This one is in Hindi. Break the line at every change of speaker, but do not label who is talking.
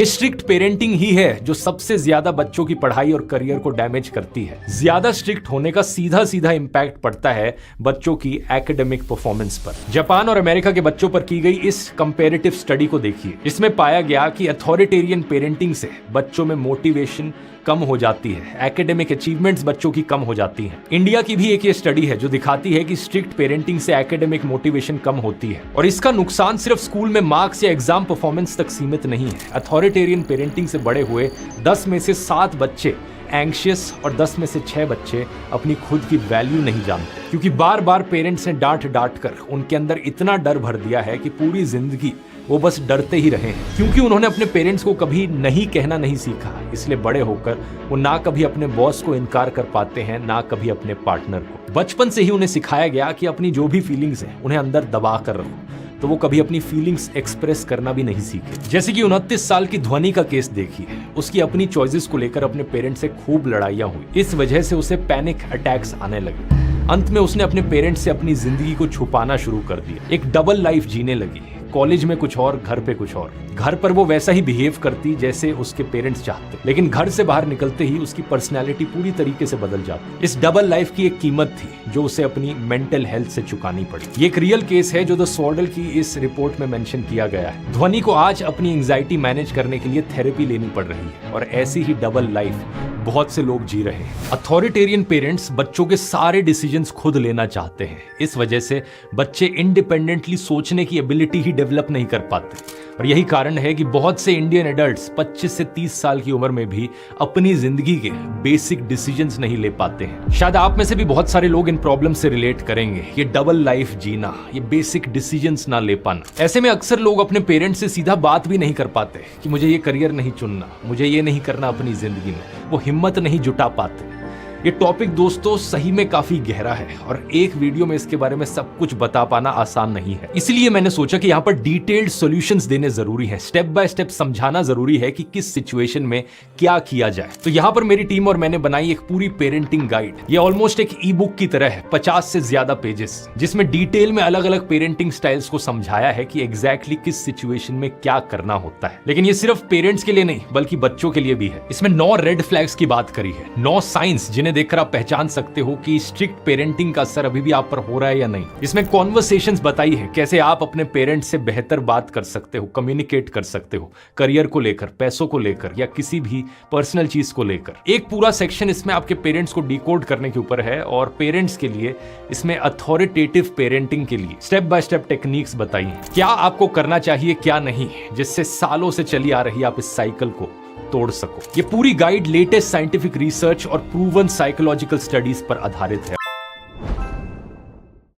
ये स्ट्रिक्ट पेरेंटिंग ही है जो सबसे ज्यादा बच्चों की पढ़ाई और करियर को डैमेज करती है। ज्यादा स्ट्रिक्ट होने का सीधा सीधा इंपैक्ट पड़ता है बच्चों की एकेडमिक परफॉर्मेंस पर। जापान और अमेरिका के बच्चों पर की गई इस कंपैरेटिव स्टडी को देखिए। इसमें पाया गया कि अथॉरिटेरियन पेरेंटिंग से बच्चों में मोटिवेशन कम हो जाती है, एकेडमिक अचीवमेंट्स बच्चों की कम हो जाती हैं। इंडिया की भी एक ये स्टडी है जो दिखाती है कि स्ट्रिक्ट पेरेंटिंग से एकेडमिक मोटिवेशन कम होती है और इसका नुकसान सिर्फ स्कूल में मार्क्स या एग्जाम परफॉर्मेंस तक सीमित नहीं है। अथॉरिटेरियन पेरेंटिंग से बड़े हुए 10 में से 7 बच्चे एंग्शियस और 10 में से 6 बच्चे अपनी खुद की वैल्यू नहीं जानते, क्योंकि बार बार पेरेंट्स ने डांट कर उनके अंदर इतना डर भर दिया है कि पूरी जिंदगी वो बस डरते ही रहे हैं। क्योंकि उन्होंने अपने पेरेंट्स को कभी नहीं कहना नहीं सीखा, इसलिए बड़े होकर वो ना कभी अपने बॉस को इनकार कर पाते हैं, ना कभी अपने पार्टनर को। बचपन से ही उन्हें सिखाया गया कि अपनी जो भी फीलिंग्स हैं उन्हें अंदर दबा कर रखो, तो वो कभी अपनी फीलिंग्स एक्सप्रेस करना भी नहीं सीखे। जैसे कि 29 साल की ध्वनि का केस देखिए। उसकी अपनी चॉइसेस को लेकर अपने पेरेंट्स से खूब लड़ाइयां हुई। इस वजह से उसे पैनिक अटैक्स आने लगे। अंत में उसने अपने पेरेंट्स से अपनी जिंदगी को छुपाना शुरू कर दिया। एक डबल लाइफ जीने लगी, कॉलेज में कुछ और, घर पे कुछ और। घर पर वो वैसा ही बिहेव करती जैसे उसके पेरेंट्स चाहते, लेकिन घर से बाहर निकलते ही उसकी पर्सनैलिटी पूरी तरीके से बदल जाती। इस डबल लाइफ की एक कीमत थी जो उसे अपनी मेंटल हेल्थ से चुकानी पड़ी। ये एक रियल केस है जो द सॉर्डल की इस रिपोर्ट में मेंशन किया गया है। ध्वनि को आज अपनी एंजाइटी मैनेज करने के लिए थेरेपी लेनी पड़ रही है और ऐसी ही डबल लाइफ बहुत से लोग जी रहे हैं। अथॉरिटेरियन पेरेंट्स बच्चों के सारे डिसीजंस खुद लेना चाहते हैं। इस वजह से बच्चे इंडिपेंडेंटली सोचने की एबिलिटी ही डेवलप नहीं कर पाते और यही कारण है कि बहुत से इंडियन एडल्ट्स 25 से 30 साल की उम्र में भी अपनी जिंदगी के बेसिक डिसीजंस नहीं ले पाते हैं। शायद आप में से भी बहुत सारे लोग इन प्रॉब्लम से रिलेट करेंगे। ये डबल लाइफ जीना, ये बेसिक डिसीजंस ना ले पाना। ऐसे में अक्सर लोग अपने पेरेंट्स से सीधा बात भी नहीं कर पाते कि मुझे ये करियर नहीं चुनना, मुझे ये नहीं करना अपनी जिंदगी में। वो हिम्मत नहीं जुटा पाते। ये टॉपिक दोस्तों सही में काफी गहरा है और एक वीडियो में इसके बारे में सब कुछ बता पाना आसान नहीं है। इसलिए मैंने सोचा कि यहाँ पर डिटेल्ड सॉल्यूशंस देने जरूरी है, स्टेप बाय स्टेप समझाना जरूरी है कि किस सिचुएशन में क्या किया जाए। तो यहाँ पर मेरी टीम और मैंने बनाई एक पूरी पेरेंटिंग गाइड। ये ऑलमोस्ट एक ई बुक की तरह है, 50 से ज्यादा पेजेस, जिसमें डिटेल में अलग अलग पेरेंटिंग स्टाइल्स को समझाया है कि एग्जैक्टली किस सिचुएशन में क्या करना होता है। लेकिन ये सिर्फ पेरेंट्स के लिए नहीं बल्कि बच्चों के लिए भी है। इसमें 9 रेड फ्लैग्स की बात करी है, 9 साइंस जिन्हें देखकर आप पहचान सकते हो कि स्ट्रिक्ट पेरेंटिंग का असर अभी भी आप पर हो रहा है या नहीं। इसमें कॉन्वर्सेशंस बताई है, कैसे आप अपने पेरेंट्स से बेहतर बात कर सकते हो, कम्युनिकेट कर सकते हो, करियर को लेकर, पैसों को लेकर या किसी भी पर्सनल चीज को लेकर। एक पूरा सेक्शन इसमें आपके पेरेंट्स को डिकोड करने के ऊपर है और पेरेंट्स के लिए इसमें अथॉरिटेटिव पेरेंटिंग के लिए स्टेप बाय स्टेप टेक्निक्स बताई हैं, क्या आपको करना चाहिए क्या नहीं, जिससे सालों से चली आ रही आप इस साइकिल को तोड़ सको। ये पूरी गाइड लेटेस्ट साइंटिफिक रिसर्च और प्रूवन साइकोलॉजिकल स्टडीज पर आधारित है।